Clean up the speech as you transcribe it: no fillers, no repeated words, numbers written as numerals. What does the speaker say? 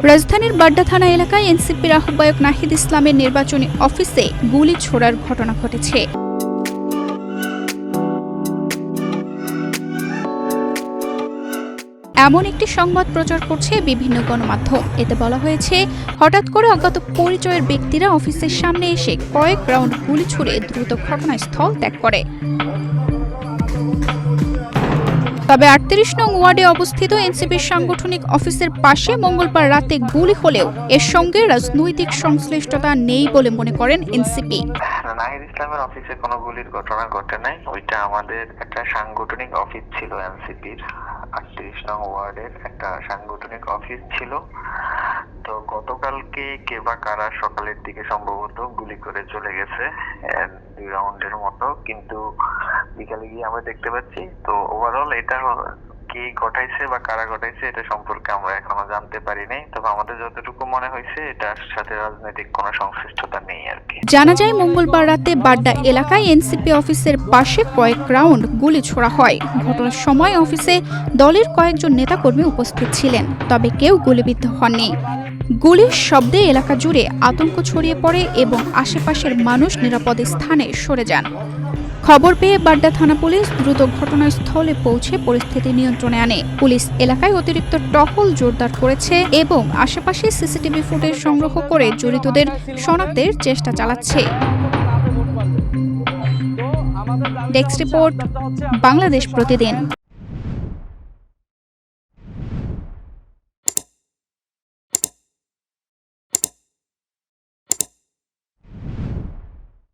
রাজধানীর বাড্ডা থানা এলাকায় এনসিপির আহ্বায়ক নাহিদ ইসলামের নির্বাচনী অফিসে গুলি ছোড়ার ঘটনা ঘটেছে। এমন একটি সংবাদ প্রচার করছে বিভিন্ন গণমাধ্যম। এতে বলা হয়েছে, হঠাৎ করে অজ্ঞাত পরিচয়ের ব্যক্তিরা অফিসের সামনে এসে কয়েক রাউন্ড গুলি ছুড়ে দ্রুত ঘটনাস্থল ত্যাগ করে। তবে ৩৮ নং ওয়ার্ডে অবস্থিত এনসিপির সাংগঠনিক অফিসের পাশে মঙ্গলবার রাতে গুলি হলেও এর সঙ্গে রাজনৈতিক সংশ্লিষ্টতা নেই বলে মনে করেন এনসিপি। নাহিদ ইসলামের অফিসে কোনো গুলির ঘটনা ঘটে নাই। ওইটা আমাদের একটা সাংগঠনিক অফিস ছিল, এনসিপির ৩৮ নং ওয়ার্ডের একটা সাংগঠনিক অফিস ছিল। তো গতকালকে কে বা কারা সকালের দিকে সম্ভবত গুলি করে চলে গেছে ২ রাউন্ডের মতো, কিন্তু বিকালে গিয়ে আমরা দেখতে পাচ্ছি। তো ওভারঅল এটা কে ঘটাইছে বা কারা ঘটাইছে এটা সম্পর্কে আমরা এখনো জানতে পারি নাই। তবে আমাদের যতটুকু মনে হয়েছে এটার সাথে রাজনৈতিক কোনো সংশ্লিষ্টতা নেই আর কি। জানা যায়, মঙ্গলবার রাতে বাড্ডা এলাকায় এনসিপি অফিসের পাশে কয়েক রাউন্ড গুলি ছোড়া হয়। ঘটনার সময় অফিসে দলের কয়েকজন নেতাকর্মী উপস্থিত ছিলেন, তবে কেউ গুলিবিদ্ধ হননি। গুলির শব্দে এলাকা জুড়ে আতঙ্ক ছড়িয়ে পড়ে এবং আশেপাশের মানুষ নিরাপদ স্থানে সরে যান। খবর পেয়ে বাড্ডা থানা পুলিশ দ্রুত ঘটনাস্থলে পৌঁছে পরিস্থিতি নিয়ন্ত্রণে আনে। পুলিশ এলাকায় অতিরিক্ত টহল জোরদার করেছে এবং আশেপাশে সিসিটিভি ফুটেজ সংগ্রহ করে জড়িতদের শনাক্তের চেষ্টা চালাচ্ছে। ডেস্ক রিপোর্ট, বাংলাদেশ প্রতিদিন।